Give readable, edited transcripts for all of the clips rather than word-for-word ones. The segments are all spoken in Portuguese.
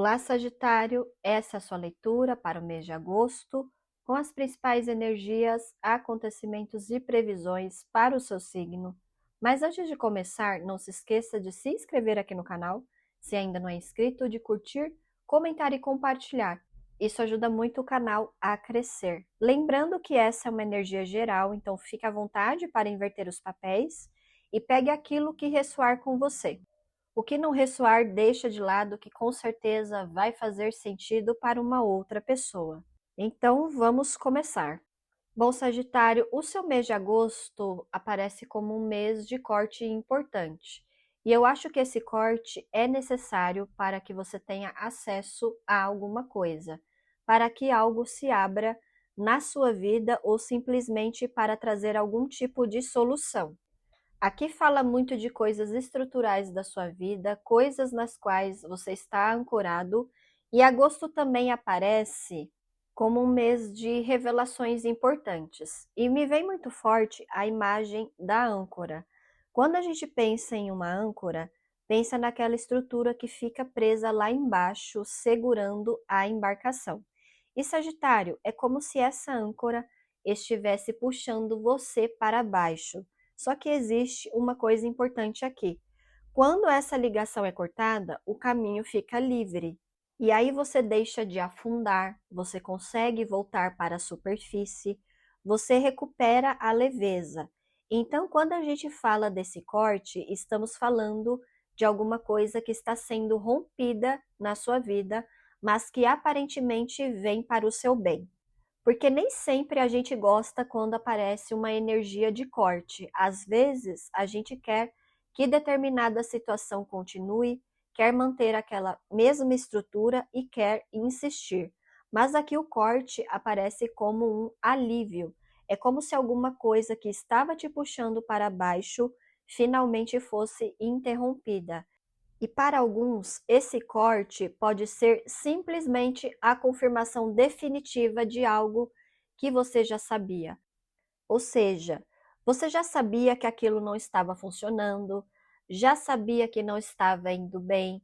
Olá, Sagitário! Essa é a sua leitura para o mês de agosto, com as principais energias, acontecimentos e previsões para o seu signo. Mas antes de começar, não se esqueça de se inscrever aqui no canal, se ainda não é inscrito, de curtir, comentar e compartilhar. Isso ajuda muito o canal a crescer. Lembrando que essa é uma energia geral, então fique à vontade para inverter os papéis e pegue aquilo que ressoar com você. O que não ressoar, deixa de lado, que com certeza vai fazer sentido para uma outra pessoa. Então, vamos começar. Bom, Sagitário, o seu mês de agosto aparece como um mês de corte importante. E eu acho que esse corte é necessário para que você tenha acesso a alguma coisa, para que algo se abra na sua vida ou simplesmente para trazer algum tipo de solução. Aqui fala muito de coisas estruturais da sua vida, coisas nas quais você está ancorado, e agosto também aparece como um mês de revelações importantes. E me vem muito forte a imagem da âncora. Quando a gente pensa em uma âncora, pensa naquela estrutura que fica presa lá embaixo, segurando a embarcação. E Sagitário, é como se essa âncora estivesse puxando você para baixo. Só que existe uma coisa importante aqui. Quando essa ligação é cortada, o caminho fica livre. E aí você deixa de afundar, você consegue voltar para a superfície, você recupera a leveza. Então, quando a gente fala desse corte, estamos falando de alguma coisa que está sendo rompida na sua vida, mas que aparentemente vem para o seu bem. Porque nem sempre a gente gosta quando aparece uma energia de corte. Às vezes, a gente quer que determinada situação continue, quer manter aquela mesma estrutura e quer insistir. Mas aqui o corte aparece como um alívio. É como se alguma coisa que estava te puxando para baixo finalmente fosse interrompida. E para alguns, esse corte pode ser simplesmente a confirmação definitiva de algo que você já sabia. Ou seja, você já sabia que aquilo não estava funcionando, já sabia que não estava indo bem.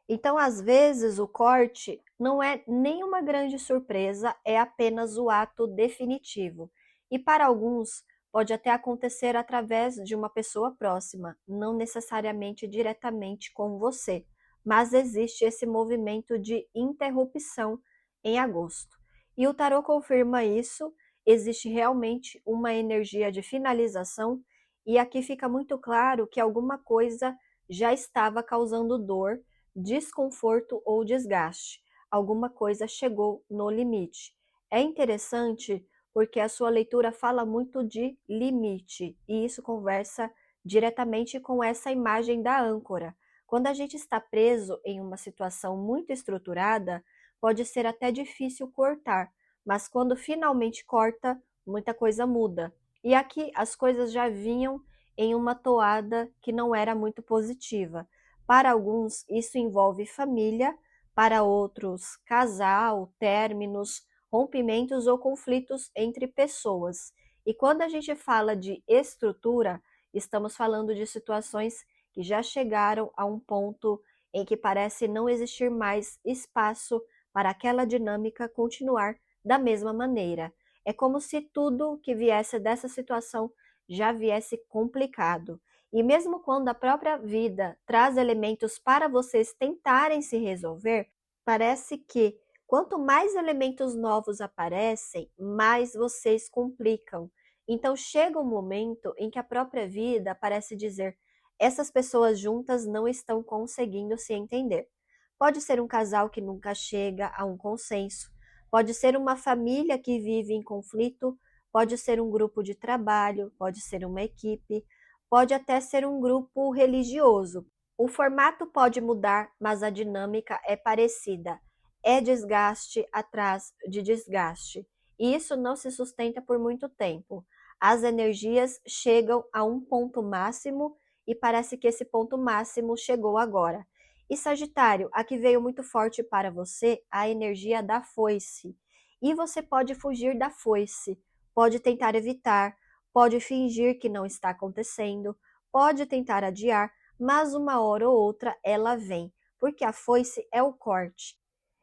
Então, às vezes, o corte não é nenhuma grande surpresa, é apenas o ato definitivo. E para alguns, pode até acontecer através de uma pessoa próxima, não necessariamente diretamente com você, mas existe esse movimento de interrupção em agosto. E o tarô confirma isso, existe realmente uma energia de finalização, e aqui fica muito claro que alguma coisa já estava causando dor, desconforto ou desgaste. Alguma coisa chegou no limite. É interessante porque a sua leitura fala muito de limite, e isso conversa diretamente com essa imagem da âncora. Quando a gente está preso em uma situação muito estruturada, pode ser até difícil cortar, mas quando finalmente corta, muita coisa muda. E aqui as coisas já vinham em uma toada que não era muito positiva. Para alguns, isso envolve família, para outros, casal, términos, rompimentos ou conflitos entre pessoas. E quando a gente fala de estrutura, estamos falando de situações que já chegaram a um ponto em que parece não existir mais espaço para aquela dinâmica continuar da mesma maneira. É como se tudo que viesse dessa situação já viesse complicado. E mesmo quando a própria vida traz elementos para vocês tentarem se resolver, parece que quanto mais elementos novos aparecem, mais vocês complicam. Então chega um momento em que a própria vida parece dizer: essas pessoas juntas não estão conseguindo se entender. Pode ser um casal que nunca chega a um consenso, pode ser uma família que vive em conflito, pode ser um grupo de trabalho, pode ser uma equipe, pode até ser um grupo religioso. O formato pode mudar, mas a dinâmica é parecida. É desgaste atrás de desgaste. E isso não se sustenta por muito tempo. As energias chegam a um ponto máximo e parece que esse ponto máximo chegou agora. E Sagitário, aqui veio muito forte para você a energia da foice. E você pode fugir da foice, pode tentar evitar, pode fingir que não está acontecendo, pode tentar adiar, mas uma hora ou outra ela vem, porque a foice é o corte.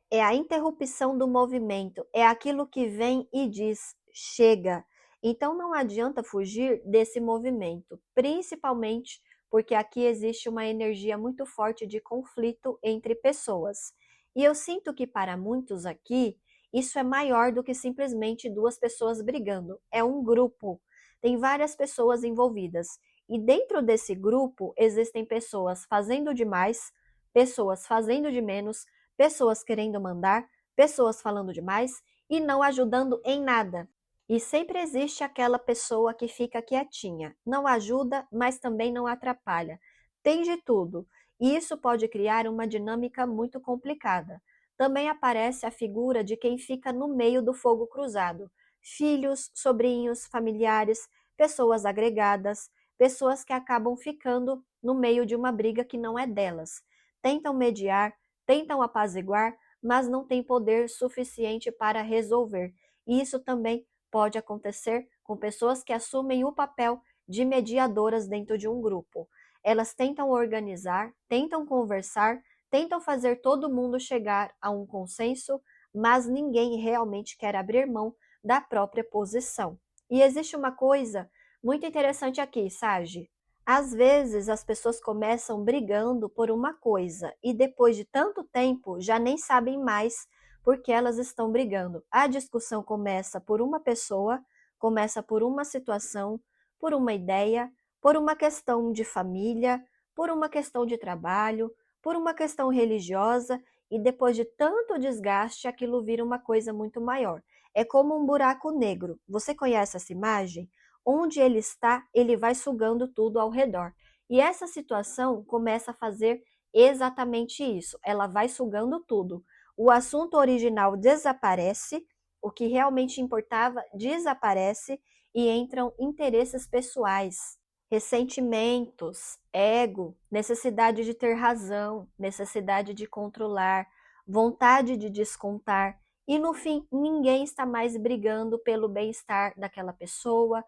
É a interrupção do movimento, é aquilo que vem e diz: chega. Então não adianta fugir desse movimento, principalmente porque aqui existe uma energia muito forte de conflito entre pessoas. E eu sinto que para muitos aqui, isso é maior do que simplesmente duas pessoas brigando. É um grupo, tem várias pessoas envolvidas. E dentro desse grupo existem pessoas fazendo demais, pessoas fazendo de menos, pessoas querendo mandar, pessoas falando demais e não ajudando em nada. E sempre existe aquela pessoa que fica quietinha, não ajuda, mas também não atrapalha. Tem de tudo. E isso pode criar uma dinâmica muito complicada. Também aparece a figura de quem fica no meio do fogo cruzado. Filhos, sobrinhos, familiares, pessoas agregadas, pessoas que acabam ficando no meio de uma briga que não é delas. Tentam mediar, tentam apaziguar, mas não têm poder suficiente para resolver. E isso também pode acontecer com pessoas que assumem o papel de mediadoras dentro de um grupo. Elas tentam organizar, tentam conversar, tentam fazer todo mundo chegar a um consenso, mas ninguém realmente quer abrir mão da própria posição. E existe uma coisa muito interessante aqui, Sage. Às vezes as pessoas começam brigando por uma coisa e depois de tanto tempo já nem sabem mais por que elas estão brigando. A discussão começa por uma pessoa, começa por uma situação, por uma ideia, por uma questão de família, por uma questão de trabalho, por uma questão religiosa e depois de tanto desgaste aquilo vira uma coisa muito maior. É como um buraco negro. Você conhece essa imagem? Onde ele está, ele vai sugando tudo ao redor. E essa situação começa a fazer exatamente isso. Ela vai sugando tudo. O assunto original desaparece, o que realmente importava desaparece e entram interesses pessoais, ressentimentos, ego, necessidade de ter razão, necessidade de controlar, vontade de descontar. E no fim, ninguém está mais brigando pelo bem-estar daquela pessoa,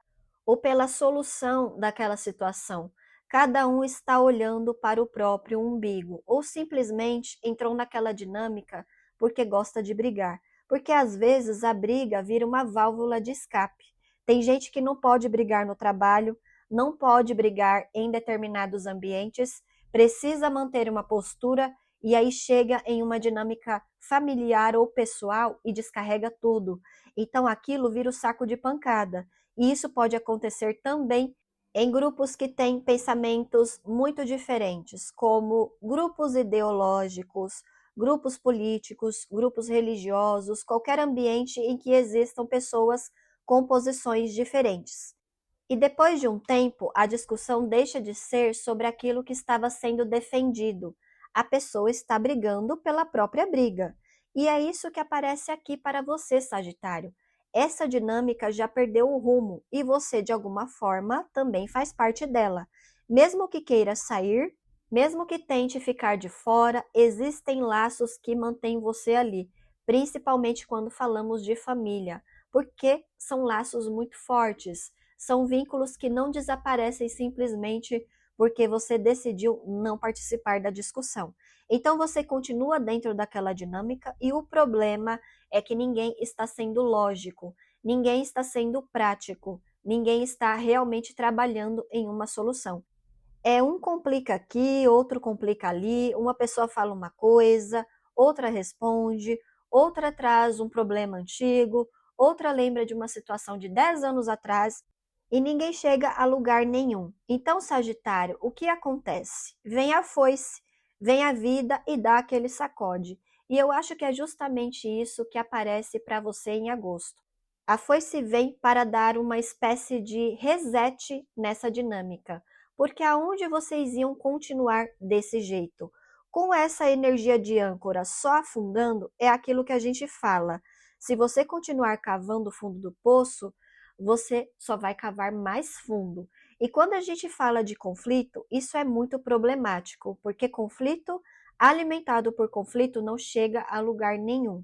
ou pela solução daquela situação. Cada um está olhando para o próprio umbigo, ou simplesmente entrou naquela dinâmica porque gosta de brigar. Porque às vezes a briga vira uma válvula de escape. Tem gente que não pode brigar no trabalho, não pode brigar em determinados ambientes, precisa manter uma postura e aí chega em uma dinâmica familiar ou pessoal e descarrega tudo. Então aquilo vira o saco de pancada. E isso pode acontecer também em grupos que têm pensamentos muito diferentes, como grupos ideológicos, grupos políticos, grupos religiosos, qualquer ambiente em que existam pessoas com posições diferentes. E depois de um tempo, a discussão deixa de ser sobre aquilo que estava sendo defendido. A pessoa está brigando pela própria briga. E é isso que aparece aqui para você, Sagitário. Essa dinâmica já perdeu o rumo e você, de alguma forma, também faz parte dela. Mesmo que queira sair, mesmo que tente ficar de fora, existem laços que mantêm você ali, principalmente quando falamos de família, porque são laços muito fortes. São vínculos que não desaparecem simplesmente porque você decidiu não participar da discussão. Então você continua dentro daquela dinâmica e o problema é que ninguém está sendo lógico, ninguém está sendo prático, ninguém está realmente trabalhando em uma solução. É um complica aqui, outro complica ali, uma pessoa fala uma coisa, outra responde, outra traz um problema antigo, outra lembra de uma situação de 10 anos atrás e ninguém chega a lugar nenhum. Então, Sagitário, o que acontece? Vem a foice, vem a vida e dá aquele sacode. E eu acho que é justamente isso que aparece para você em agosto. A foice vem para dar uma espécie de reset nessa dinâmica, porque aonde vocês iam continuar desse jeito? Com essa energia de âncora só afundando, é aquilo que a gente fala. Se você continuar cavando o fundo do poço, você só vai cavar mais fundo. E quando a gente fala de conflito, isso é muito problemático, porque conflito alimentado por conflito não chega a lugar nenhum.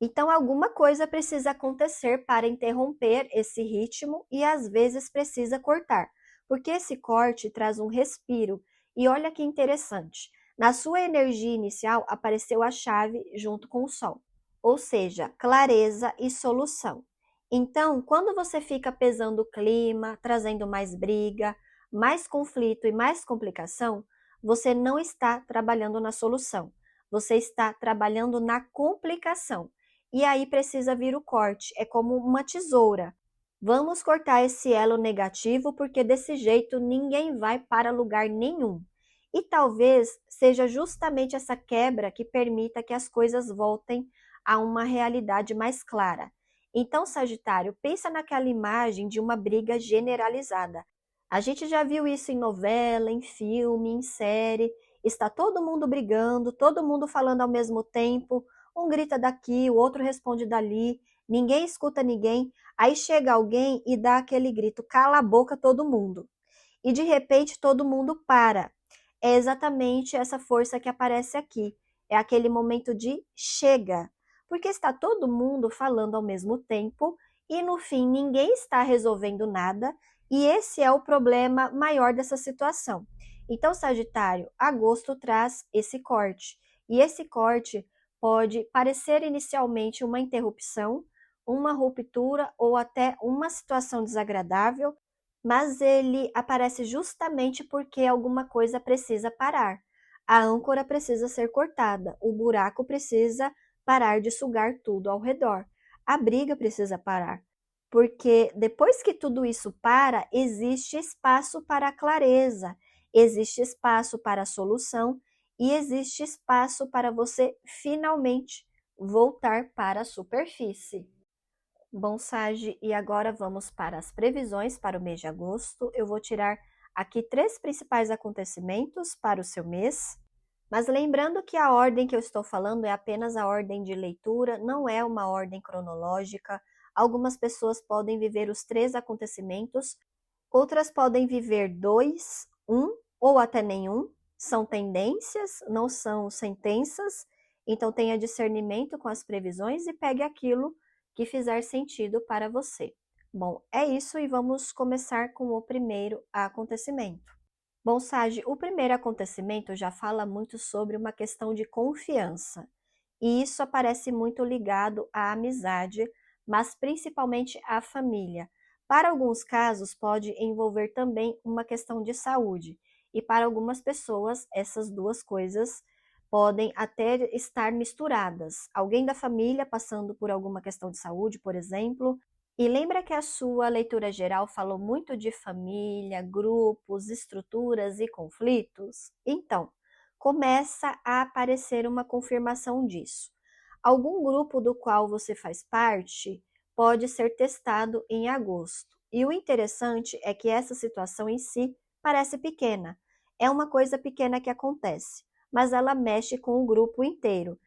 Então, alguma coisa precisa acontecer para interromper esse ritmo e às vezes precisa cortar, porque esse corte traz um respiro. E olha que interessante. Na sua energia inicial apareceu a chave junto com o Sol, ou seja, clareza e solução. Então, quando você fica pesando o clima, trazendo mais briga, mais conflito e mais complicação, você não está trabalhando na solução, você está trabalhando na complicação. E aí precisa vir o corte, é como uma tesoura. Vamos cortar esse elo negativo, porque desse jeito ninguém vai para lugar nenhum. E talvez seja justamente essa quebra que permita que as coisas voltem a uma realidade mais clara. Então, Sagitário, pensa naquela imagem de uma briga generalizada. A gente já viu isso em novela, em filme, em série. Está todo mundo brigando, todo mundo falando ao mesmo tempo. Um grita daqui, o outro responde dali. Ninguém escuta ninguém. Aí chega alguém e dá aquele grito: cala a boca todo mundo. E de repente todo mundo para. É exatamente essa força que aparece aqui. É aquele momento de chega. Porque está todo mundo falando ao mesmo tempo e no fim ninguém está resolvendo nada, e esse é o problema maior dessa situação. Então, Sagitário, agosto traz esse corte. E esse corte pode parecer inicialmente uma interrupção, uma ruptura ou até uma situação desagradável, mas ele aparece justamente porque alguma coisa precisa parar. A âncora precisa ser cortada, o buraco precisa parar de sugar tudo ao redor. A briga precisa parar, porque depois que tudo isso para, existe espaço para a clareza, existe espaço para a solução e existe espaço para você finalmente voltar para a superfície. Bom, Sagi, e agora vamos para as previsões para o mês de agosto. Eu vou tirar aqui 3 principais acontecimentos para o seu mês, mas lembrando que a ordem que eu estou falando é apenas a ordem de leitura, não é uma ordem cronológica. Algumas pessoas podem viver os 3 acontecimentos, outras podem viver 2, 1 ou até nenhum. São tendências, não são sentenças, então tenha discernimento com as previsões e pegue aquilo que fizer sentido para você. Bom, é isso e vamos começar com o primeiro acontecimento. Bom, Sagi, o primeiro acontecimento já fala muito sobre uma questão de confiança, e isso aparece muito ligado à amizade, mas principalmente à família. Para alguns casos, pode envolver também uma questão de saúde, e para algumas pessoas, essas duas coisas podem até estar misturadas. Alguém da família passando por alguma questão de saúde, por exemplo. E lembra que a sua leitura geral falou muito de família, grupos, estruturas e conflitos? Então, começa a aparecer uma confirmação disso. Algum grupo do qual você faz parte pode ser testado em agosto. E o interessante é que essa situação em si parece pequena. É uma coisa pequena que acontece, mas ela mexe com o grupo inteiro.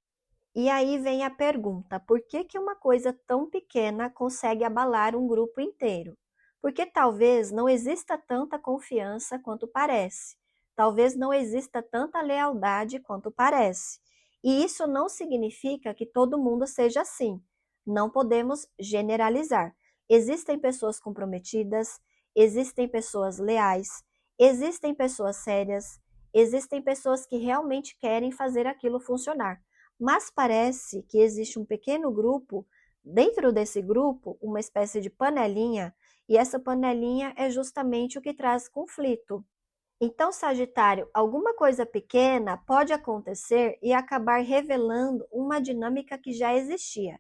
E aí vem a pergunta: por que que uma coisa tão pequena consegue abalar um grupo inteiro? Porque talvez não exista tanta confiança quanto parece. Talvez não exista tanta lealdade quanto parece. E isso não significa que todo mundo seja assim. Não podemos generalizar. Existem pessoas comprometidas, existem pessoas leais, existem pessoas sérias, existem pessoas que realmente querem fazer aquilo funcionar. Mas parece que existe um pequeno grupo, dentro desse grupo, uma espécie de panelinha, e essa panelinha é justamente o que traz conflito. Então, Sagitário, alguma coisa pequena pode acontecer e acabar revelando uma dinâmica que já existia.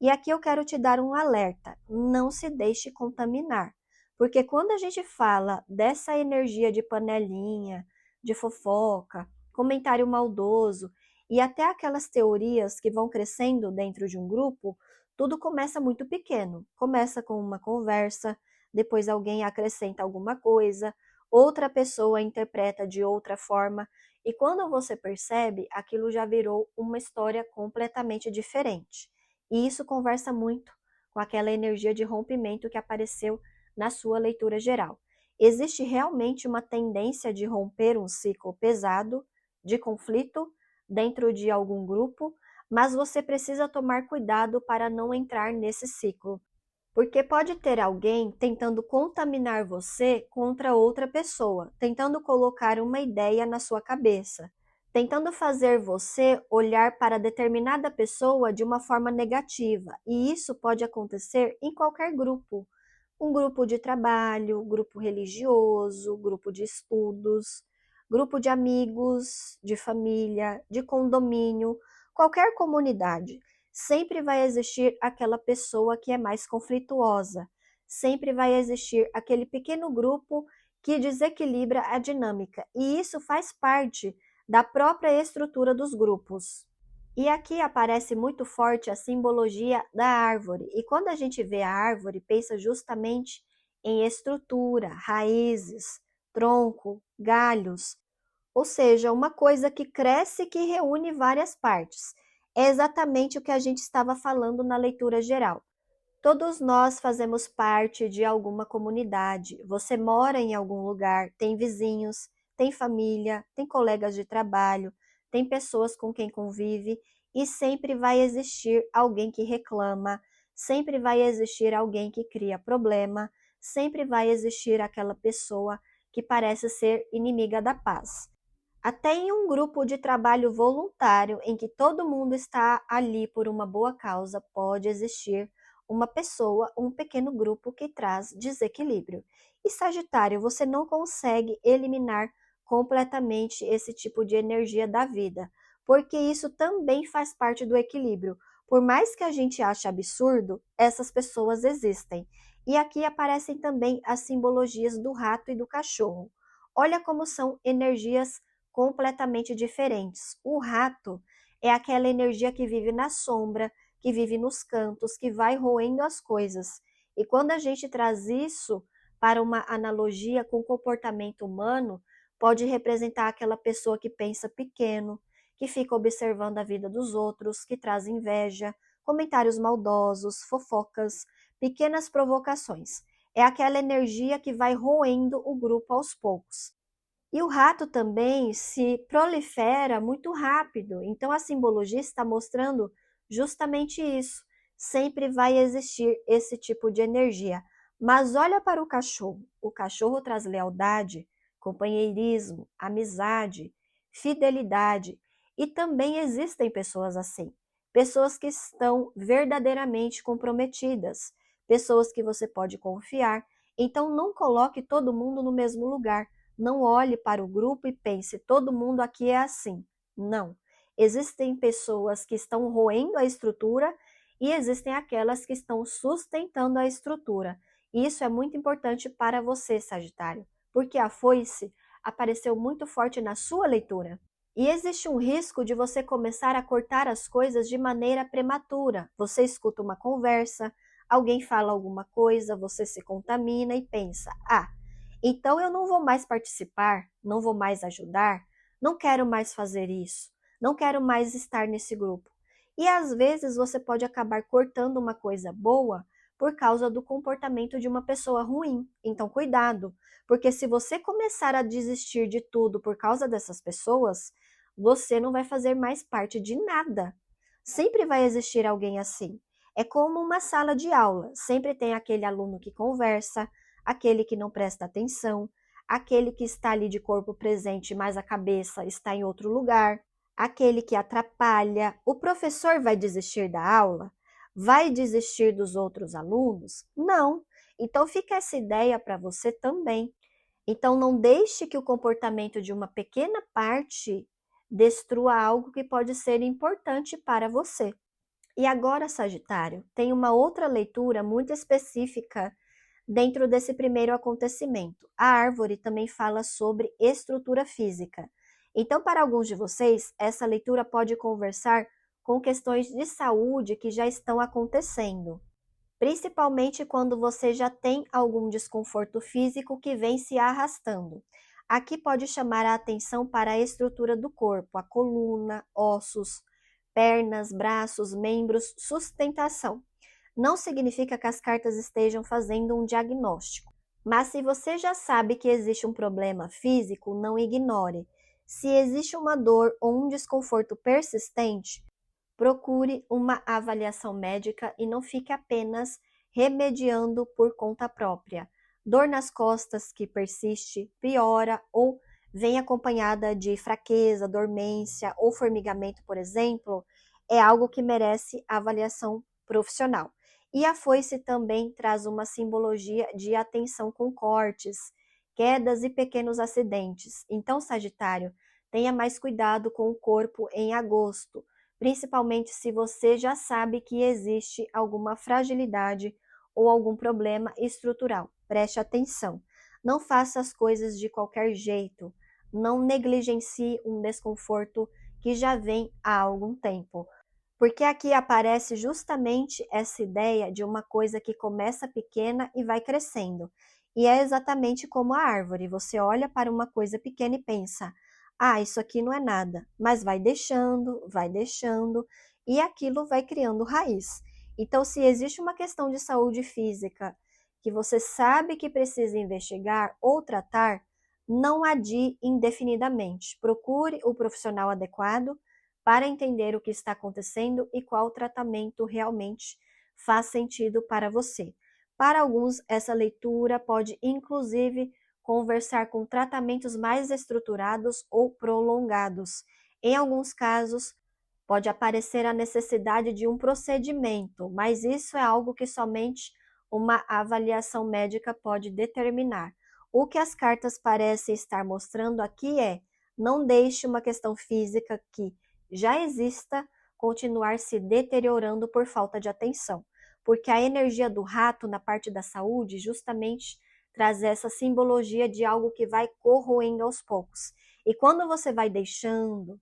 E aqui eu quero te dar um alerta: não se deixe contaminar. Porque quando a gente fala dessa energia de panelinha, de fofoca, comentário maldoso e até aquelas teorias que vão crescendo dentro de um grupo, tudo começa muito pequeno. Começa com uma conversa, depois alguém acrescenta alguma coisa, outra pessoa interpreta de outra forma, e quando você percebe, aquilo já virou uma história completamente diferente. E isso conversa muito com aquela energia de rompimento que apareceu na sua leitura geral. Existe realmente uma tendência de romper um ciclo pesado de conflito dentro de algum grupo, mas você precisa tomar cuidado para não entrar nesse ciclo, porque pode ter alguém tentando contaminar você contra outra pessoa, tentando colocar uma ideia na sua cabeça, tentando fazer você olhar para determinada pessoa de uma forma negativa. E isso pode acontecer em qualquer grupo. Um grupo de trabalho, grupo religioso, grupo de estudos, grupo de amigos, de família, de condomínio, qualquer comunidade. Sempre vai existir aquela pessoa que é mais conflituosa. Sempre vai existir aquele pequeno grupo que desequilibra a dinâmica. E isso faz parte da própria estrutura dos grupos. E aqui aparece muito forte a simbologia da árvore. E quando a gente vê a árvore, pensa justamente em estrutura, raízes, tronco, galhos, ou seja, uma coisa que cresce e que reúne várias partes. É exatamente o que a gente estava falando na leitura geral. Todos nós fazemos parte de alguma comunidade. Você mora em algum lugar, tem vizinhos, tem família, tem colegas de trabalho, tem pessoas com quem convive e sempre vai existir alguém que reclama, sempre vai existir alguém que cria problema, sempre vai existir aquela pessoa que parece ser inimiga da paz. Até em um grupo de trabalho voluntário em que todo mundo está ali por uma boa causa, pode existir uma pessoa, um pequeno grupo que traz desequilíbrio. E Sagitário, você não consegue eliminar completamente esse tipo de energia da vida, porque isso também faz parte do equilíbrio. Por mais que a gente ache absurdo, essas pessoas existem. E aqui aparecem também as simbologias do rato e do cachorro. Olha como são energias completamente diferentes. O rato é aquela energia que vive na sombra, que vive nos cantos, que vai roendo as coisas. E quando a gente traz isso para uma analogia com o comportamento humano, pode representar aquela pessoa que pensa pequeno, que fica observando a vida dos outros, que traz inveja, comentários maldosos, fofocas, pequenas provocações. É aquela energia que vai roendo o grupo aos poucos. E o rato também se prolifera muito rápido, então a simbologia está mostrando justamente isso. Sempre vai existir esse tipo de energia. Mas olha para o cachorro. O cachorro traz lealdade, companheirismo, amizade, fidelidade. E também existem pessoas assim. Pessoas que estão verdadeiramente comprometidas, pessoas que você pode confiar. Então não coloque todo mundo no mesmo lugar. Não olhe para o grupo e pense, todo mundo aqui é assim. Não. Existem pessoas que estão roendo a estrutura e existem aquelas que estão sustentando a estrutura. E isso é muito importante para você, Sagitário, porque a foice apareceu muito forte na sua leitura. E existe um risco de você começar a cortar as coisas de maneira prematura. Você escuta uma conversa, alguém fala alguma coisa, você se contamina e pensa: ah, então eu não vou mais participar, não vou mais ajudar, não quero mais fazer isso, não quero mais estar nesse grupo. E às vezes você pode acabar cortando uma coisa boa por causa do comportamento de uma pessoa ruim. Então cuidado, porque se você começar a desistir de tudo por causa dessas pessoas, você não vai fazer mais parte de nada. Sempre vai existir alguém assim. É como uma sala de aula, sempre tem aquele aluno que conversa, aquele que não presta atenção, aquele que está ali de corpo presente, mas a cabeça está em outro lugar, aquele que atrapalha. O professor vai desistir da aula? Vai desistir dos outros alunos? Não. Então fica essa ideia para você também. Então não deixe que o comportamento de uma pequena parte destrua algo que pode ser importante para você. E agora, Sagitário, tem uma outra leitura muito específica dentro desse primeiro acontecimento. A árvore também fala sobre estrutura física. Então, para alguns de vocês, essa leitura pode conversar com questões de saúde que já estão acontecendo, principalmente quando você já tem algum desconforto físico que vem se arrastando. Aqui pode chamar a atenção para a estrutura do corpo, a coluna, ossos, pernas, braços, membros, sustentação. Não significa que as cartas estejam fazendo um diagnóstico, mas se você já sabe que existe um problema físico, não ignore. Se existe uma dor ou um desconforto persistente, procure uma avaliação médica e não fique apenas remediando por conta própria. Dor nas costas que persiste, piora ou vem acompanhada de fraqueza, dormência ou formigamento, por exemplo, é algo que merece avaliação profissional. E a foice também traz uma simbologia de atenção com cortes, quedas e pequenos acidentes. Então, Sagitário, tenha mais cuidado com o corpo em agosto, principalmente se você já sabe que existe alguma fragilidade ou algum problema estrutural. Preste atenção. Não faça as coisas de qualquer jeito. Não negligencie um desconforto que já vem há algum tempo. Porque aqui aparece justamente essa ideia de uma coisa que começa pequena e vai crescendo. E é exatamente como a árvore. Você olha para uma coisa pequena e pensa: ah, isso aqui não é nada. Mas vai deixando, e aquilo vai criando raiz. Então, se existe uma questão de saúde física que você sabe que precisa investigar ou tratar, não adie indefinidamente. Procure o profissional adequado para entender o que está acontecendo e qual tratamento realmente faz sentido para você. Para alguns, essa leitura pode inclusive conversar com tratamentos mais estruturados ou prolongados. Em alguns casos, pode aparecer a necessidade de um procedimento, mas isso é algo que somente uma avaliação médica pode determinar. O que as cartas parecem estar mostrando aqui é: não deixe uma questão física que já exista continuar se deteriorando por falta de atenção, porque a energia do rato na parte da saúde justamente traz essa simbologia de algo que vai corroendo aos poucos. E quando você vai deixando,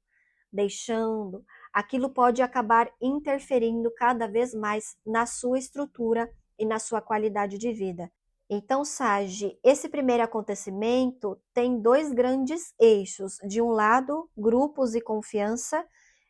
aquilo pode acabar interferindo cada vez mais na sua estrutura e na sua qualidade de vida. Então, Sage, esse primeiro acontecimento tem dois grandes eixos. De um lado, grupos e confiança,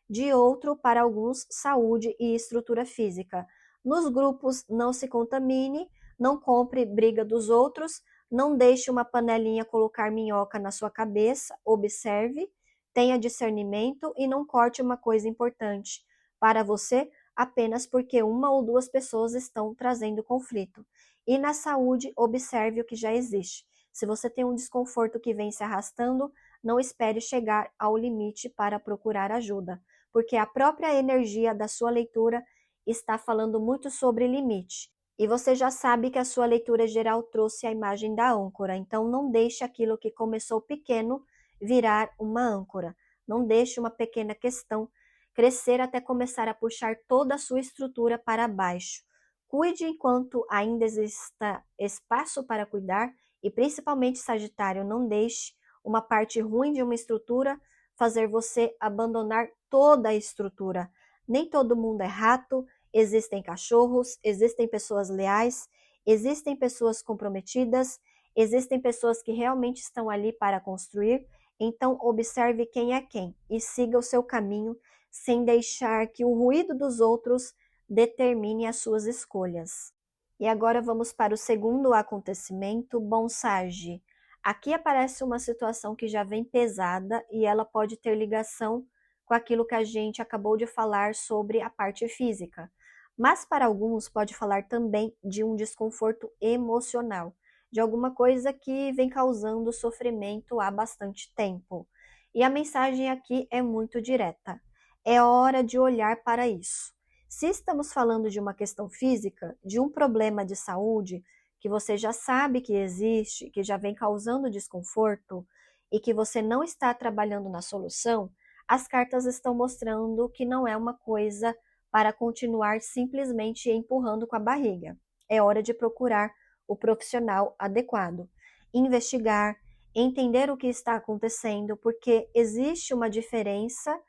de outro, para alguns, saúde e estrutura física. Nos grupos, não se contamine, não compre briga dos outros, não deixe uma panelinha colocar minhoca na sua cabeça, observe, tenha discernimento e não corte uma coisa importante para você apenas porque uma ou duas pessoas estão trazendo conflito. E na saúde, observe o que já existe. Se você tem um desconforto que vem se arrastando, não espere chegar ao limite para procurar ajuda, porque a própria energia da sua leitura está falando muito sobre limite. E você já sabe que a sua leitura geral trouxe a imagem da âncora, então não deixe aquilo que começou pequeno virar uma âncora. Não deixe uma pequena questão crescer até começar a puxar toda a sua estrutura para baixo. Cuide enquanto ainda exista espaço para cuidar e, principalmente, Sagitário, não deixe uma parte ruim de uma estrutura fazer você abandonar toda a estrutura. Nem todo mundo é rato, existem cachorros, existem pessoas leais, existem pessoas comprometidas, existem pessoas que realmente estão ali para construir. Então, observe quem é quem e siga o seu caminho sem deixar que o ruído dos outros determine as suas escolhas. E agora vamos para o segundo acontecimento, Bom Sage. Aqui aparece uma situação que já vem pesada e ela pode ter ligação com aquilo que a gente acabou de falar sobre a parte física. Mas para alguns pode falar também de um desconforto emocional, de alguma coisa que vem causando sofrimento há bastante tempo. E a mensagem aqui é muito direta. É hora de olhar para isso. Se estamos falando de uma questão física, de um problema de saúde, que você já sabe que existe, que já vem causando desconforto e que você não está trabalhando na solução, as cartas estão mostrando que não é uma coisa para continuar simplesmente empurrando com a barriga. É hora de procurar o profissional adequado, investigar, entender o que está acontecendo, porque existe uma diferença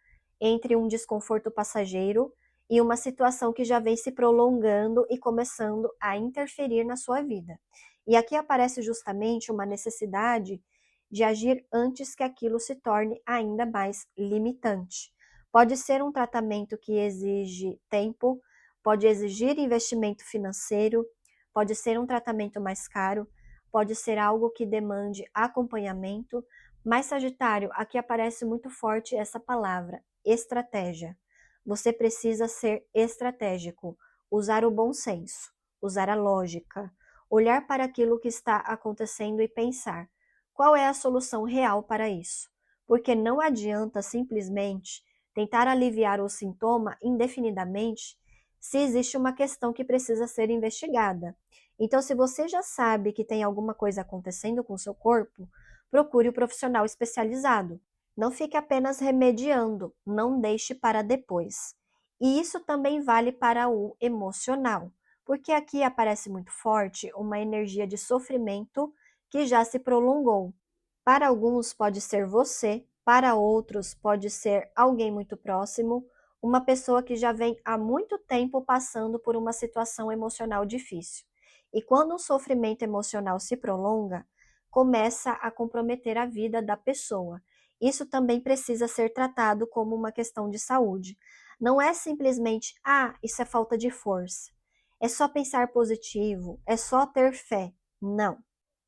entre um desconforto passageiro e uma situação que já vem se prolongando e começando a interferir na sua vida. E aqui aparece justamente uma necessidade de agir antes que aquilo se torne ainda mais limitante. Pode ser um tratamento que exige tempo, pode exigir investimento financeiro, pode ser um tratamento mais caro, pode ser algo que demande acompanhamento, mas Sagitário, aqui aparece muito forte essa palavra, estratégia. Você precisa ser estratégico, usar o bom senso, usar a lógica, olhar para aquilo que está acontecendo e pensar: qual é a solução real para isso. Porque não adianta simplesmente tentar aliviar o sintoma indefinidamente se existe uma questão que precisa ser investigada. Então, se você já sabe que tem alguma coisa acontecendo com o seu corpo, procure o profissional especializado. Não fique apenas remediando, não deixe para depois. E isso também vale para o emocional, porque aqui aparece muito forte uma energia de sofrimento que já se prolongou. Para alguns pode ser você, para outros pode ser alguém muito próximo, uma pessoa que já vem há muito tempo passando por uma situação emocional difícil. E quando um sofrimento emocional se prolonga, começa a comprometer a vida da pessoa. Isso também precisa ser tratado como uma questão de saúde. Não é simplesmente, isso é falta de força. É só pensar positivo, é só ter fé. Não.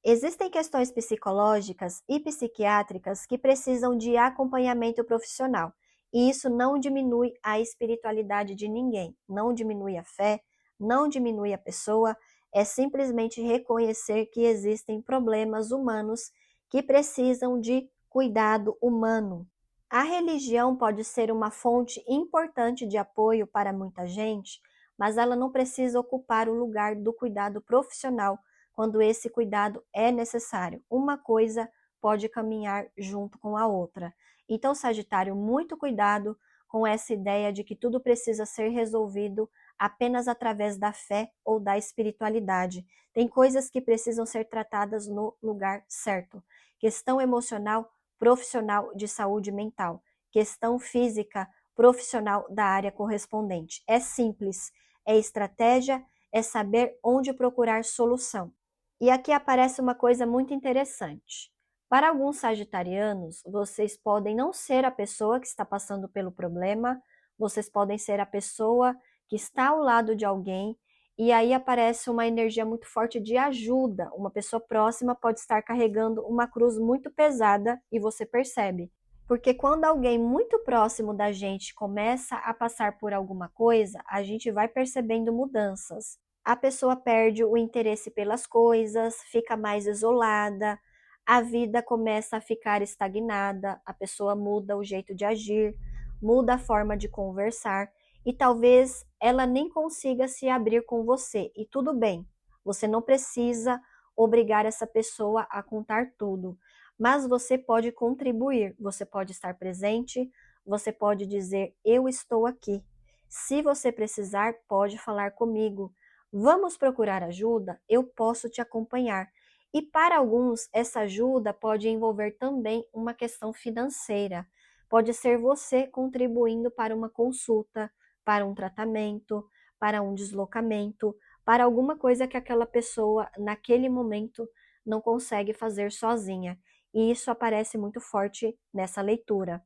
Existem questões psicológicas e psiquiátricas que precisam de acompanhamento profissional, e isso não diminui a espiritualidade de ninguém, não diminui a fé, não diminui a pessoa, é simplesmente reconhecer que existem problemas humanos que precisam de cuidado humano. A religião pode ser uma fonte importante de apoio para muita gente, mas ela não precisa ocupar o lugar do cuidado profissional quando esse cuidado é necessário. Uma coisa pode caminhar junto com a outra. Então, Sagitário, muito cuidado com essa ideia de que tudo precisa ser resolvido apenas através da fé ou da espiritualidade. Tem coisas que precisam ser tratadas no lugar certo. Questão emocional, profissional de saúde mental. Questão física, profissional da área correspondente. É simples, é estratégia, é saber onde procurar solução. E aqui aparece uma coisa muito interessante. Para alguns sagitarianos, vocês podem não ser a pessoa que está passando pelo problema, vocês podem ser a pessoa que está ao lado de alguém, e aí aparece uma energia muito forte de ajuda. Uma pessoa próxima pode estar carregando uma cruz muito pesada e você percebe. Porque quando alguém muito próximo da gente começa a passar por alguma coisa, a gente vai percebendo mudanças. A pessoa perde o interesse pelas coisas, fica mais isolada, a vida começa a ficar estagnada, a pessoa muda o jeito de agir, muda a forma de conversar e talvez ela nem consiga se abrir com você. E tudo bem, você não precisa obrigar essa pessoa a contar tudo, mas você pode contribuir, você pode estar presente, você pode dizer: eu estou aqui. Se você precisar, pode falar comigo. Vamos procurar ajuda? Eu posso te acompanhar. E para alguns, essa ajuda pode envolver também uma questão financeira. Pode ser você contribuindo para uma consulta, para um tratamento, para um deslocamento, para alguma coisa que aquela pessoa, naquele momento, não consegue fazer sozinha. E isso aparece muito forte nessa leitura.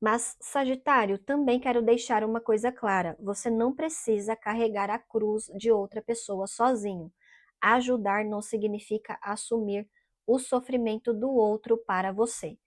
Mas, Sagitário, também quero deixar uma coisa clara: você não precisa carregar a cruz de outra pessoa sozinho. Ajudar não significa assumir o sofrimento do outro para você.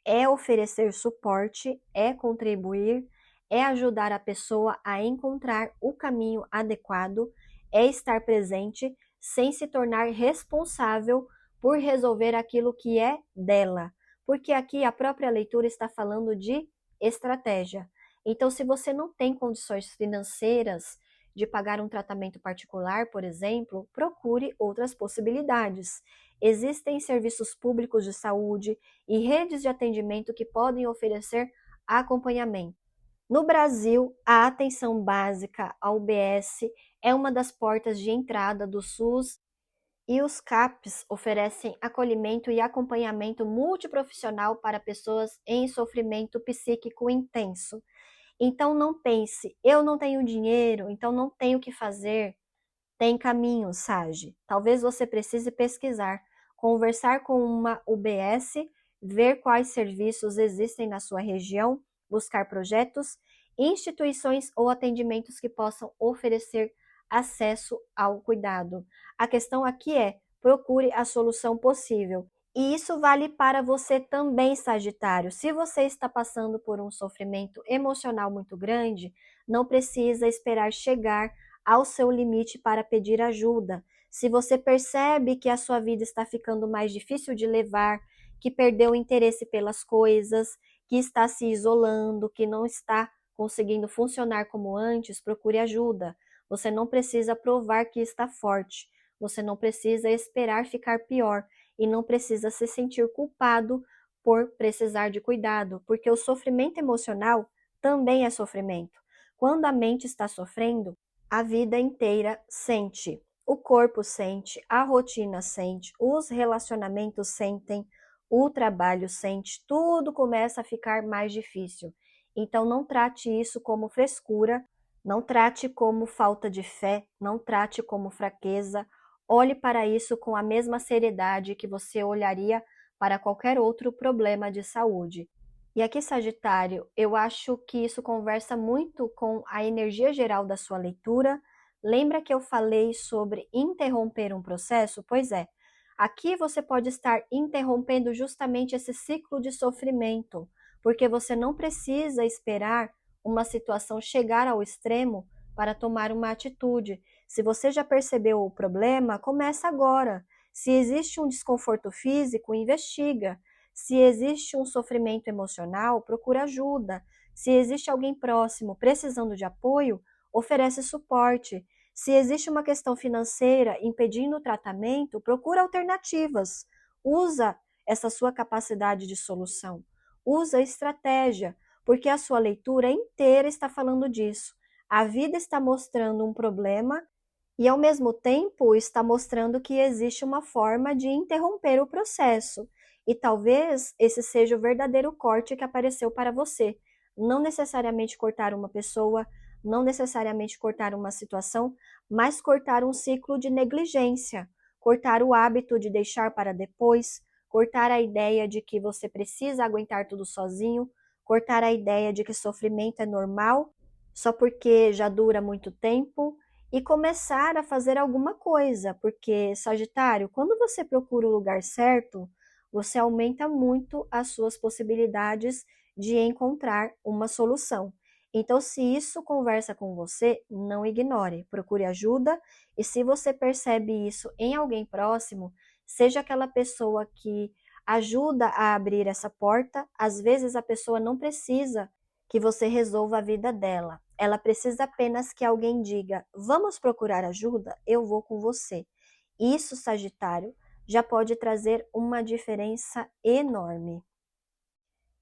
É oferecer suporte, é contribuir, é ajudar a pessoa a encontrar o caminho adequado, é estar presente sem se tornar responsável por resolver aquilo que é dela. Porque aqui a própria leitura está falando de estratégia. Então, se você não tem condições financeiras de pagar um tratamento particular, por exemplo, procure outras possibilidades. Existem serviços públicos de saúde e redes de atendimento que podem oferecer acompanhamento. No Brasil, a atenção básica, a UBS, é uma das portas de entrada do SUS e os CAPs oferecem acolhimento e acompanhamento multiprofissional para pessoas em sofrimento psíquico intenso. Então não pense: eu não tenho dinheiro, então não tenho o que fazer. Tem caminho, Sage. Talvez você precise pesquisar, conversar com uma UBS, ver quais serviços existem na sua região, buscar projetos, instituições ou atendimentos que possam oferecer acesso ao cuidado. A questão aqui é: procure a solução possível. E isso vale para você também, Sagitário. Se você está passando por um sofrimento emocional muito grande, não precisa esperar chegar ao seu limite para pedir ajuda. se você percebe que a sua vida está ficando mais difícil de levar, que perdeu o interesse pelas coisas, que está se isolando, que não está conseguindo funcionar como antes, procure ajuda. Você não precisa provar que está forte, você não precisa esperar ficar pior e não precisa se sentir culpado por precisar de cuidado, porque o sofrimento emocional também é sofrimento. Quando a mente está sofrendo, a vida inteira sente. O corpo sente, a rotina sente, os relacionamentos sentem, o trabalho sente, tudo começa a ficar mais difícil. Então não trate isso como frescura, não trate como falta de fé, não trate como fraqueza. Olhe para isso com a mesma seriedade que você olharia para qualquer outro problema de saúde. E aqui, Sagitário, eu acho que isso conversa muito com a energia geral da sua leitura. Lembra que eu falei sobre interromper um processo? Pois é, aqui você pode estar interrompendo justamente esse ciclo de sofrimento, porque você não precisa esperar uma situação chegar ao extremo para tomar uma atitude. Se você já percebeu o problema, começa agora. Se existe um desconforto físico, investiga. Se existe um sofrimento emocional, procura ajuda. Se existe alguém próximo precisando de apoio, oferece suporte. Se existe uma questão financeira impedindo o tratamento, procura alternativas. Usa essa sua capacidade de solução. Usa estratégia, porque a sua leitura inteira está falando disso. A vida está mostrando um problema e, ao mesmo tempo, está mostrando que existe uma forma de interromper o processo. E talvez esse seja o verdadeiro corte que apareceu para você. Não necessariamente cortar uma pessoa, não necessariamente cortar uma situação, mas cortar um ciclo de negligência, cortar o hábito de deixar para depois, cortar a ideia de que você precisa aguentar tudo sozinho, cortar a ideia de que sofrimento é normal só porque já dura muito tempo e começar a fazer alguma coisa, porque, Sagitário, quando você procura o lugar certo, você aumenta muito as suas possibilidades de encontrar uma solução. Então, se isso conversa com você, não ignore, procure ajuda e se você percebe isso em alguém próximo, seja aquela pessoa que ajuda a abrir essa porta, às vezes a pessoa não precisa que você resolva a vida dela. Ela precisa apenas que alguém diga: vamos procurar ajuda? Eu vou com você. Isso, Sagitário, já pode trazer uma diferença enorme.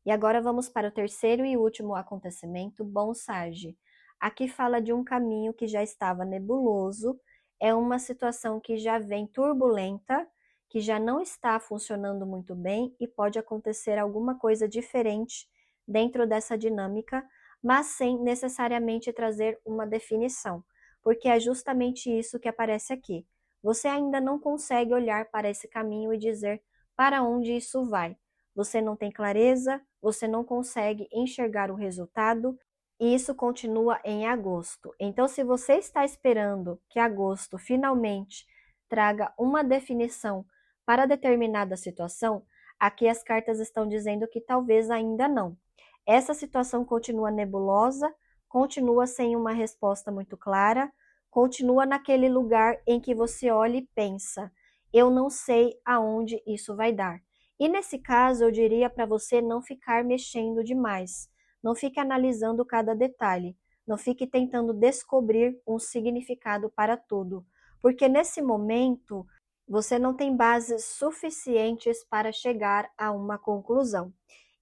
E agora vamos para o terceiro e último acontecimento, Bom Sage. Aqui fala de um caminho que já estava nebuloso, é uma situação que já vem turbulenta, que já não está funcionando muito bem e pode acontecer alguma coisa diferente dentro dessa dinâmica, mas sem necessariamente trazer uma definição, porque é justamente isso que aparece aqui. Você ainda não consegue olhar para esse caminho e dizer para onde isso vai. Você não tem clareza, você não consegue enxergar o resultado, e isso continua em agosto. Então, se você está esperando que agosto finalmente traga uma definição para determinada situação, aqui as cartas estão dizendo que talvez ainda não. Essa situação continua nebulosa, continua sem uma resposta muito clara, continua naquele lugar em que você olha e pensa: eu não sei aonde isso vai dar. E nesse caso, eu diria para você não ficar mexendo demais, não fique analisando cada detalhe, não fique tentando descobrir um significado para tudo, porque nesse momento você não tem bases suficientes para chegar a uma conclusão.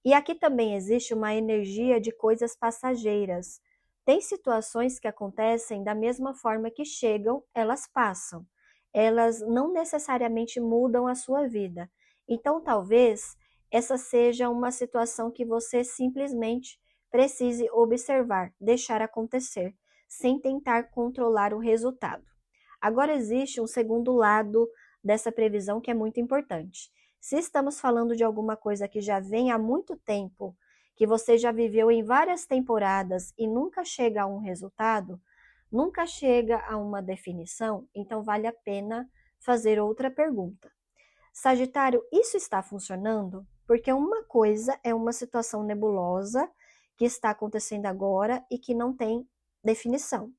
E aqui também existe uma energia de coisas passageiras. Tem situações que acontecem da mesma forma que chegam, elas passam. Elas não necessariamente mudam a sua vida. Então, talvez essa seja uma situação que você simplesmente precise observar, deixar acontecer, sem tentar controlar o resultado. Agora existe um segundo lado dessa previsão que é muito importante. Se estamos falando de alguma coisa que já vem há muito tempo, que você já viveu em várias temporadas e nunca chega a um resultado, nunca chega a uma definição, então vale a pena fazer outra pergunta. Sagitário, isso está funcionando? Porque uma coisa é uma situação nebulosa que está acontecendo agora e que não tem definição.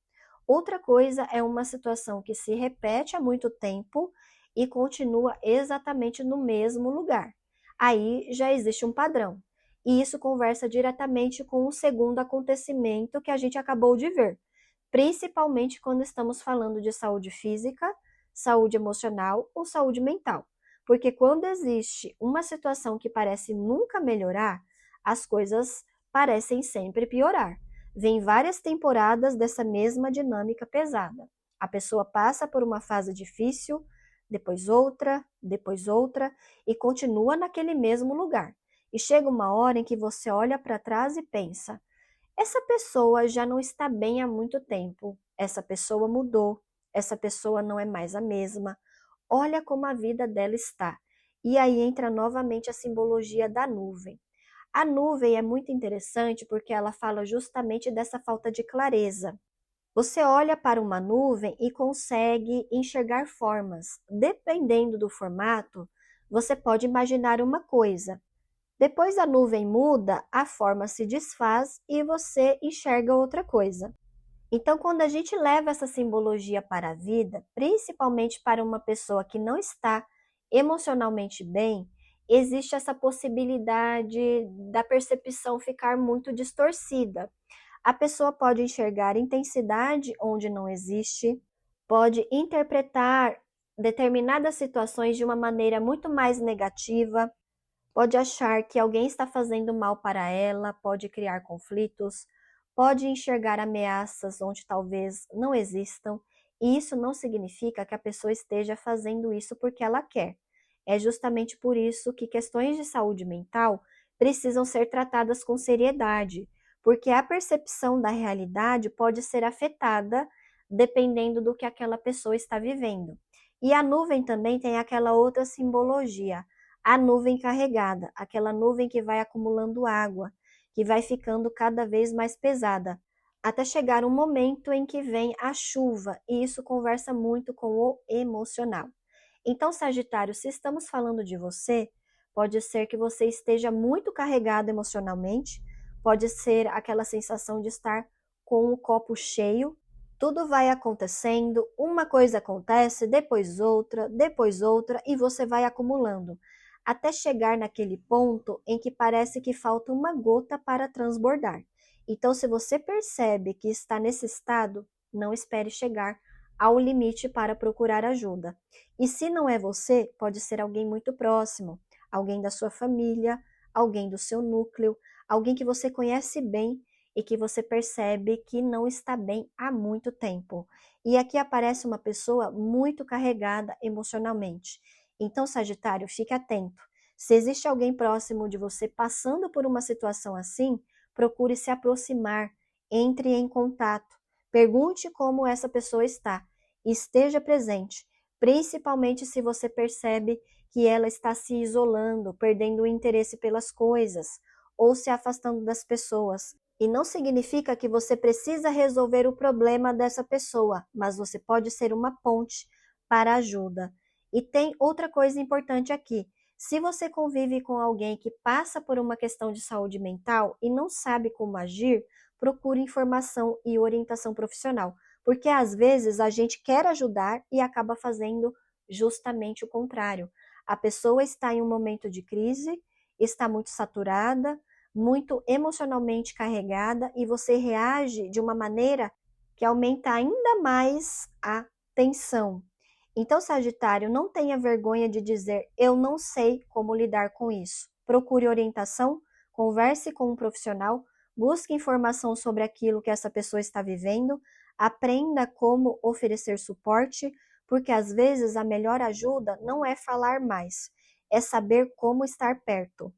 Outra coisa é uma situação que se repete há muito tempo e continua exatamente no mesmo lugar. Aí já existe um padrão. E isso conversa diretamente com o segundo acontecimento que a gente acabou de ver, principalmente quando estamos falando de saúde física, saúde emocional ou saúde mental. Porque quando existe uma situação que parece nunca melhorar, as coisas parecem sempre piorar. Vem várias temporadas dessa mesma dinâmica pesada. A pessoa passa por uma fase difícil, depois outra, e continua naquele mesmo lugar. E chega uma hora em que você olha para trás e pensa: essa pessoa já não está bem há muito tempo, essa pessoa mudou, essa pessoa não é mais a mesma, olha como a vida dela está. E aí entra novamente a simbologia da nuvem. A nuvem é muito interessante porque ela fala justamente dessa falta de clareza. Você olha para uma nuvem e consegue enxergar formas. Dependendo do formato, você pode imaginar uma coisa. Depois a nuvem muda, a forma se desfaz e você enxerga outra coisa. Então, quando a gente leva essa simbologia para a vida, principalmente para uma pessoa que não está emocionalmente bem, existe essa possibilidade da percepção ficar muito distorcida. A pessoa pode enxergar intensidade onde não existe, pode interpretar determinadas situações de uma maneira muito mais negativa, pode achar que alguém está fazendo mal para ela, pode criar conflitos, pode enxergar ameaças onde talvez não existam, e isso não significa que a pessoa esteja fazendo isso porque ela quer. É justamente por isso que questões de saúde mental precisam ser tratadas com seriedade, porque a percepção da realidade pode ser afetada dependendo do que aquela pessoa está vivendo. E a nuvem também tem aquela outra simbologia, a nuvem carregada, aquela nuvem que vai acumulando água, que vai ficando cada vez mais pesada, até chegar um momento em que vem a chuva, e isso conversa muito com o emocional. Então, Sagitário, se estamos falando de você, pode ser que você esteja muito carregado emocionalmente, pode ser aquela sensação de estar com o copo cheio, tudo vai acontecendo, uma coisa acontece, depois outra, e você vai acumulando até chegar naquele ponto em que parece que falta uma gota para transbordar. Então, se você percebe que está nesse estado, não espere chegar ao limite para procurar ajuda. E se não é você, pode ser alguém muito próximo, alguém da sua família, alguém do seu núcleo, alguém que você conhece bem e que você percebe que não está bem há muito tempo. E aqui aparece uma pessoa muito carregada emocionalmente. Então, Sagitário, fique atento. Se existe alguém próximo de você passando por uma situação assim, procure se aproximar, entre em contato, pergunte como essa pessoa está, esteja presente, principalmente se você percebe que ela está se isolando, perdendo o interesse pelas coisas ou se afastando das pessoas. E não significa que você precisa resolver o problema dessa pessoa, mas você pode ser uma ponte para ajuda. E tem outra coisa importante aqui. Se você convive com alguém que passa por uma questão de saúde mental e não sabe como agir, procure informação e orientação profissional, porque às vezes a gente quer ajudar e acaba fazendo justamente o contrário. A pessoa está em um momento de crise, está muito saturada, muito emocionalmente carregada e você reage de uma maneira que aumenta ainda mais a tensão. Então, Sagitário, não tenha vergonha de dizer eu não sei como lidar com isso. Procure orientação, converse com um profissional, busque informação sobre aquilo que essa pessoa está vivendo, aprenda como oferecer suporte, porque às vezes a melhor ajuda não é falar mais, é saber como estar perto.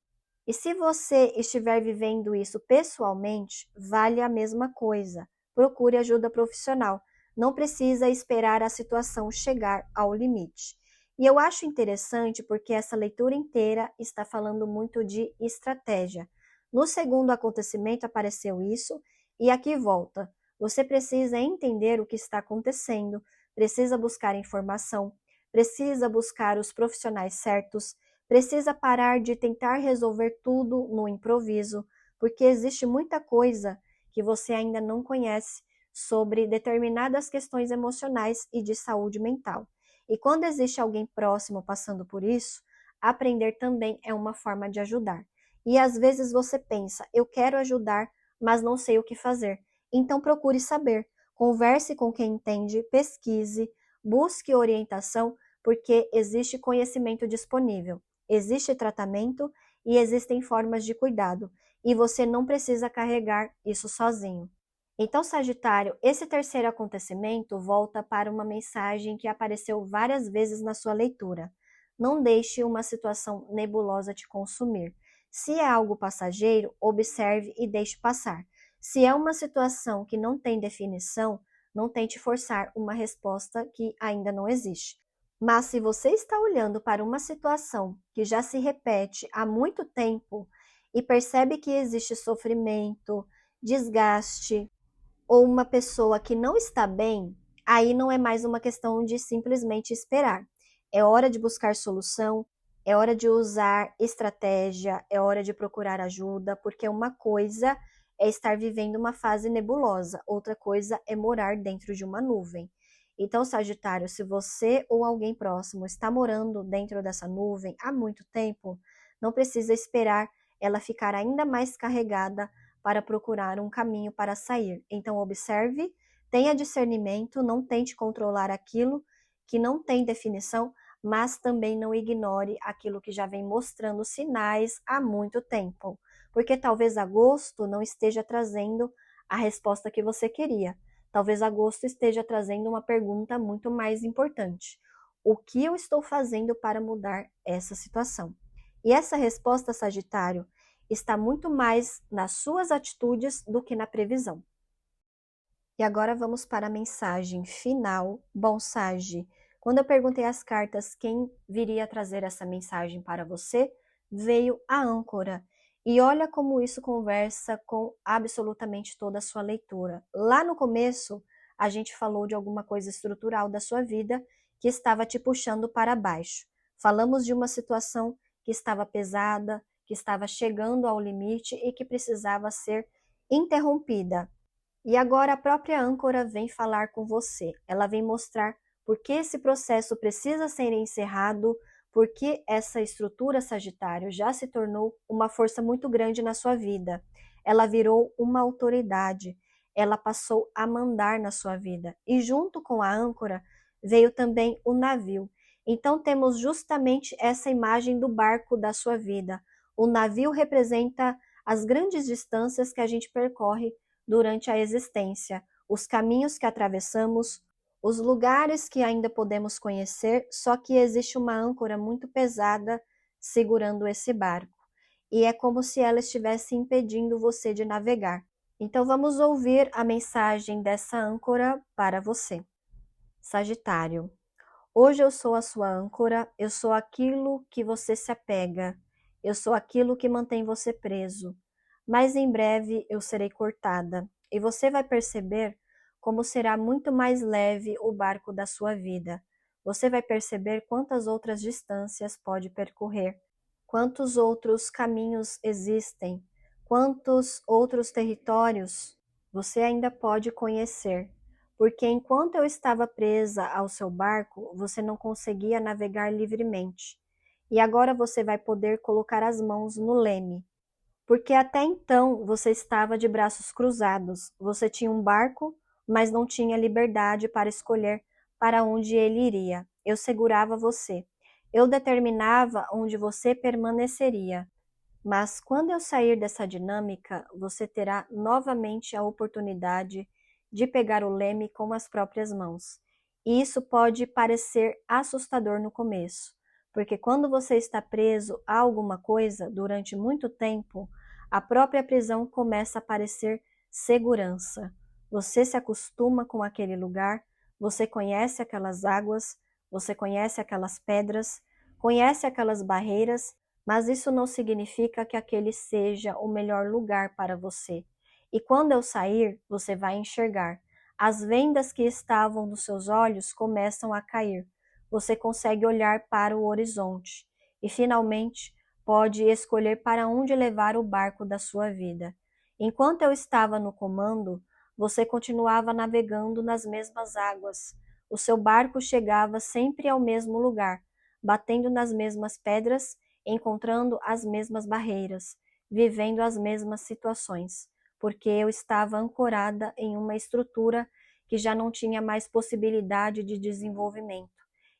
E se você estiver vivendo isso pessoalmente, vale a mesma coisa. Procure ajuda profissional. Não precisa esperar a situação chegar ao limite. E eu acho interessante porque essa leitura inteira está falando muito de estratégia. No segundo acontecimento apareceu isso, e aqui volta. Você precisa entender o que está acontecendo, precisa buscar informação, precisa buscar os profissionais certos, precisa parar de tentar resolver tudo no improviso, porque existe muita coisa que você ainda não conhece sobre determinadas questões emocionais e de saúde mental. E quando existe alguém próximo passando por isso, aprender também é uma forma de ajudar. E às vezes você pensa, eu quero ajudar, mas não sei o que fazer. Então procure saber, converse com quem entende, pesquise, busque orientação, porque existe conhecimento disponível, existe tratamento e existem formas de cuidado, e você não precisa carregar isso sozinho. Então, Sagitário, esse terceiro acontecimento volta para uma mensagem que apareceu várias vezes na sua leitura. Não deixe uma situação nebulosa te consumir. Se é algo passageiro, observe e deixe passar. Se é uma situação que não tem definição, não tente forçar uma resposta que ainda não existe. Mas se você está olhando para uma situação que já se repete há muito tempo e percebe que existe sofrimento, desgaste, ou uma pessoa que não está bem, aí não é mais uma questão de simplesmente esperar. É hora de buscar solução, é hora de usar estratégia, é hora de procurar ajuda, porque uma coisa é estar vivendo uma fase nebulosa, outra coisa é morar dentro de uma nuvem. Então, Sagitário, se você ou alguém próximo está morando dentro dessa nuvem há muito tempo, não precisa esperar ela ficar ainda mais carregada para procurar um caminho para sair. Então, observe, tenha discernimento, não tente controlar aquilo que não tem definição, mas também não ignore aquilo que já vem mostrando sinais há muito tempo, porque talvez agosto não esteja trazendo a resposta que você queria. Talvez agosto esteja trazendo uma pergunta muito mais importante. O que eu estou fazendo para mudar essa situação? E essa resposta, Sagitário, está muito mais nas suas atitudes do que na previsão. E agora vamos para a mensagem final. Bom, Sagi, quando eu perguntei às cartas quem viria trazer essa mensagem para você, veio a âncora. E olha como isso conversa com absolutamente toda a sua leitura. Lá no começo, a gente falou de alguma coisa estrutural da sua vida que estava te puxando para baixo. Falamos de uma situação que estava pesada, que estava chegando ao limite e que precisava ser interrompida. E agora a própria âncora vem falar com você. Ela vem mostrar por que esse processo precisa ser encerrado, porque essa estrutura Sagitário já se tornou uma força muito grande na sua vida. Ela virou uma autoridade, ela passou a mandar na sua vida. E junto com a âncora veio também o navio. Então temos justamente essa imagem do barco da sua vida. O navio representa as grandes distâncias que a gente percorre durante a existência, os caminhos que atravessamos, os lugares que ainda podemos conhecer, só que existe uma âncora muito pesada segurando esse barco. E é como se ela estivesse impedindo você de navegar. Então vamos ouvir a mensagem dessa âncora para você. Sagitário, hoje eu sou a sua âncora, eu sou aquilo que você se apega, eu sou aquilo que mantém você preso. Mas em breve eu serei cortada e você vai perceber como será muito mais leve o barco da sua vida. Você vai perceber quantas outras distâncias pode percorrer, quantos outros caminhos existem, quantos outros territórios você ainda pode conhecer. Porque enquanto eu estava presa ao seu barco, você não conseguia navegar livremente. E agora você vai poder colocar as mãos no leme. Porque até então você estava de braços cruzados, você tinha um barco, mas não tinha liberdade para escolher para onde ele iria. Eu segurava você. Eu determinava onde você permaneceria. Mas quando eu sair dessa dinâmica, você terá novamente a oportunidade de pegar o leme com as próprias mãos. E isso pode parecer assustador no começo, porque quando você está preso a alguma coisa durante muito tempo, a própria prisão começa a parecer segurança. Você se acostuma com aquele lugar, você conhece aquelas águas, você conhece aquelas pedras, conhece aquelas barreiras, mas isso não significa que aquele seja o melhor lugar para você. E quando eu sair, você vai enxergar. As vendas que estavam nos seus olhos começam a cair. Você consegue olhar para o horizonte e finalmente pode escolher para onde levar o barco da sua vida. Enquanto eu estava no comando, você continuava navegando nas mesmas águas. O seu barco chegava sempre ao mesmo lugar, batendo nas mesmas pedras, encontrando as mesmas barreiras, vivendo as mesmas situações, porque eu estava ancorada em uma estrutura que já não tinha mais possibilidade de desenvolvimento.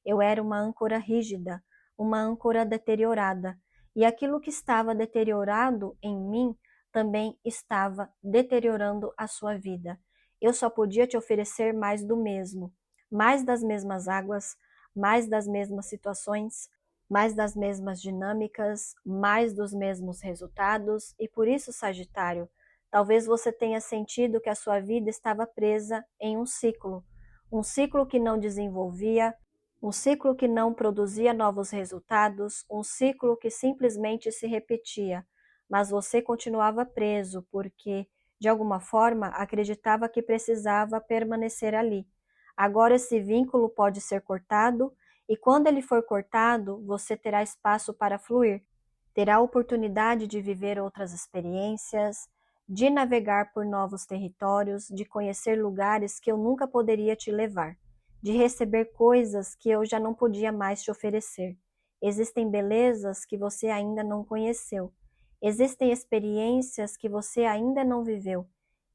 Eu era uma âncora rígida, uma âncora deteriorada, e aquilo que estava deteriorado em mim também estava deteriorando a sua vida. Eu só podia te oferecer mais do mesmo, mais das mesmas águas, mais das mesmas situações, mais das mesmas dinâmicas, mais dos mesmos resultados, e por isso, Sagitário, talvez você tenha sentido que a sua vida estava presa em um ciclo que não desenvolvia, um ciclo que não produzia novos resultados, um ciclo que simplesmente se repetia, mas você continuava preso porque, de alguma forma, acreditava que precisava permanecer ali. Agora esse vínculo pode ser cortado, e quando ele for cortado, você terá espaço para fluir, terá a oportunidade de viver outras experiências, de navegar por novos territórios, de conhecer lugares que eu nunca poderia te levar, de receber coisas que eu já não podia mais te oferecer. Existem belezas que você ainda não conheceu. Existem experiências que você ainda não viveu.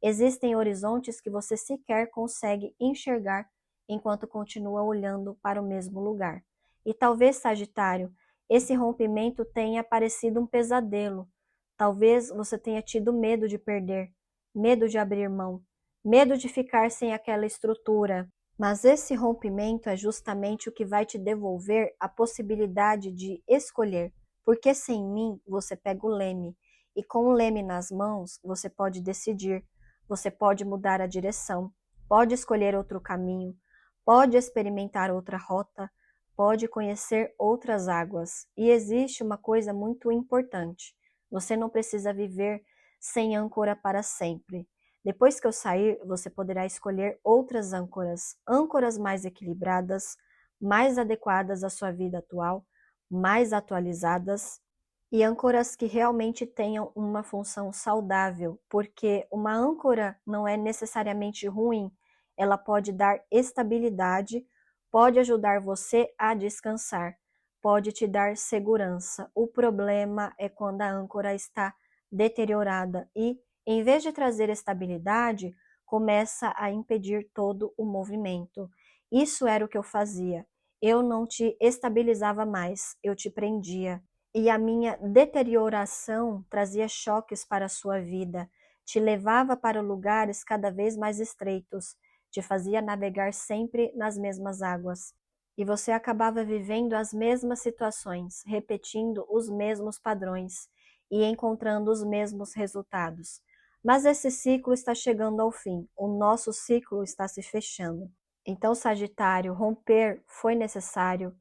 Existem horizontes que você sequer consegue enxergar enquanto continua olhando para o mesmo lugar. E talvez, Sagitário, esse rompimento tenha parecido um pesadelo. Talvez você tenha tido medo de perder, medo de abrir mão, medo de ficar sem aquela estrutura. Mas esse rompimento é justamente o que vai te devolver a possibilidade de escolher, porque sem mim você pega o leme, e com o leme nas mãos você pode decidir, você pode mudar a direção, pode escolher outro caminho, pode experimentar outra rota, pode conhecer outras águas. E existe uma coisa muito importante: você não precisa viver sem âncora para sempre. Depois que eu sair, você poderá escolher outras âncoras, âncoras mais equilibradas, mais adequadas à sua vida atual, mais atualizadas, e âncoras que realmente tenham uma função saudável, porque uma âncora não é necessariamente ruim, ela pode dar estabilidade, pode ajudar você a descansar, pode te dar segurança. O problema é quando a âncora está deteriorada e, em vez de trazer estabilidade, começa a impedir todo o movimento. Isso era o que eu fazia. Eu não te estabilizava mais, eu te prendia. E a minha deterioração trazia choques para a sua vida, te levava para lugares cada vez mais estreitos, te fazia navegar sempre nas mesmas águas. E você acabava vivendo as mesmas situações, repetindo os mesmos padrões e encontrando os mesmos resultados. Mas esse ciclo está chegando ao fim, o nosso ciclo está se fechando. Então, Sagitário, romper foi necessário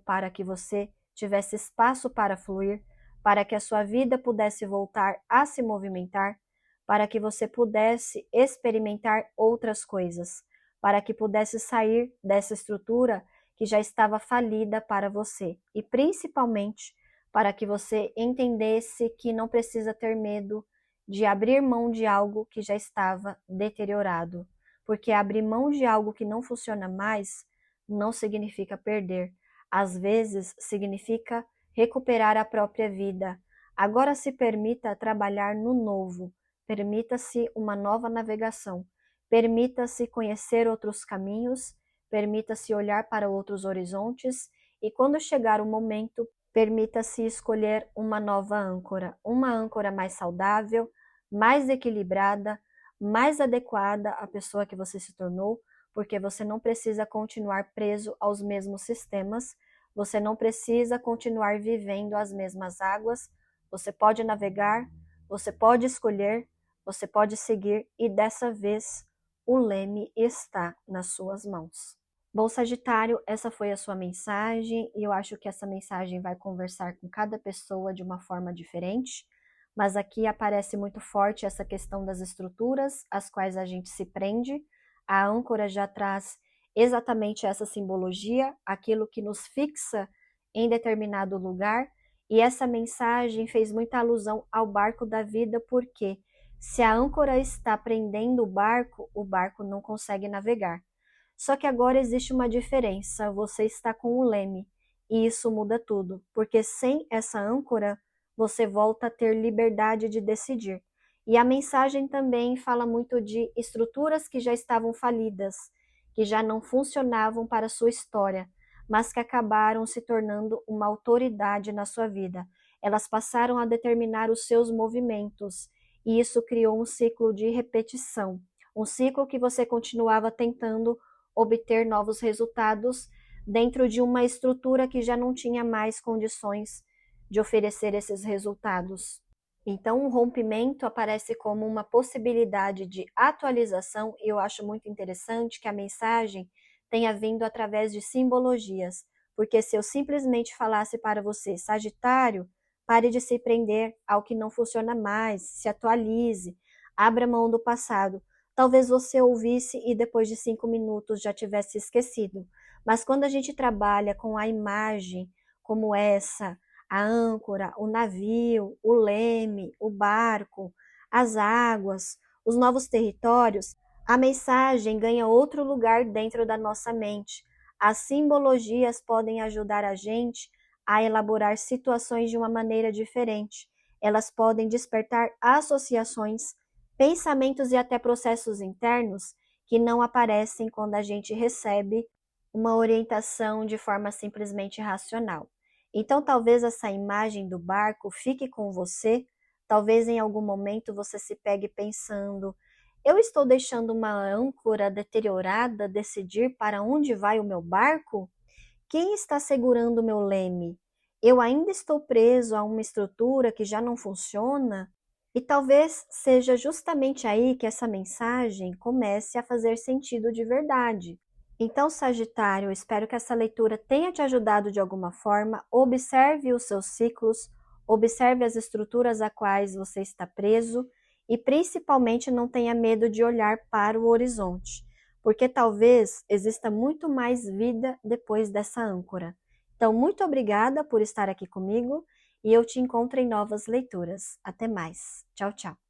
para que você tivesse espaço para fluir, para que a sua vida pudesse voltar a se movimentar, para que você pudesse experimentar outras coisas, para que pudesse sair dessa estrutura que já estava falida para você e principalmente para que você entendesse que não precisa ter medo de abrir mão de algo que já estava deteriorado, porque abrir mão de algo que não funciona mais não significa perder, às vezes significa recuperar a própria vida. Agora se permita trabalhar no novo, permita-se uma nova navegação, permita-se conhecer outros caminhos, permita-se olhar para outros horizontes e quando chegar o momento, permita-se escolher uma âncora mais saudável, mais equilibrada, mais adequada à pessoa que você se tornou, porque você não precisa continuar preso aos mesmos sistemas, você não precisa continuar vivendo as mesmas águas, você pode navegar, você pode escolher, você pode seguir e dessa vez o leme está nas suas mãos. Bom, Sagitário, essa foi a sua mensagem e eu acho que essa mensagem vai conversar com cada pessoa de uma forma diferente, mas aqui aparece muito forte essa questão das estruturas às quais a gente se prende. A âncora já traz exatamente essa simbologia, aquilo que nos fixa em determinado lugar, e essa mensagem fez muita alusão ao barco da vida, por quê? Se a âncora está prendendo o barco não consegue navegar. Só que agora existe uma diferença, você está com o leme, e isso muda tudo, porque sem essa âncora, você volta a ter liberdade de decidir. E a mensagem também fala muito de estruturas que já estavam falidas, que já não funcionavam para a sua história, mas que acabaram se tornando uma autoridade na sua vida. Elas passaram a determinar os seus movimentos, e isso criou um ciclo de repetição, um ciclo que você continuava tentando obter novos resultados dentro de uma estrutura que já não tinha mais condições de oferecer esses resultados. Então, o rompimento aparece como uma possibilidade de atualização, e eu acho muito interessante que a mensagem tenha vindo através de simbologias, porque se eu simplesmente falasse para você, Sagitário, pare de se prender ao que não funciona mais, se atualize, abra mão do passado, talvez você ouvisse e depois de 5 minutos já tivesse esquecido. Mas quando a gente trabalha com a imagem como essa, a âncora, o navio, o leme, o barco, as águas, os novos territórios, a mensagem ganha outro lugar dentro da nossa mente. As simbologias podem ajudar a gente a elaborar situações de uma maneira diferente. Elas podem despertar associações, pensamentos e até processos internos que não aparecem quando a gente recebe uma orientação de forma simplesmente racional. Então, talvez essa imagem do barco fique com você, talvez em algum momento você se pegue pensando: eu estou deixando uma âncora deteriorada decidir para onde vai o meu barco? Quem está segurando o meu leme? Eu ainda estou preso a uma estrutura que já não funciona? E talvez seja justamente aí que essa mensagem comece a fazer sentido de verdade. Então, Sagitário, eu espero que essa leitura tenha te ajudado de alguma forma. Observe os seus ciclos, observe as estruturas a quais você está preso e principalmente não tenha medo de olhar para o horizonte, porque talvez exista muito mais vida depois dessa âncora. Então, muito obrigada por estar aqui comigo e eu te encontro em novas leituras. Até mais. Tchau, tchau.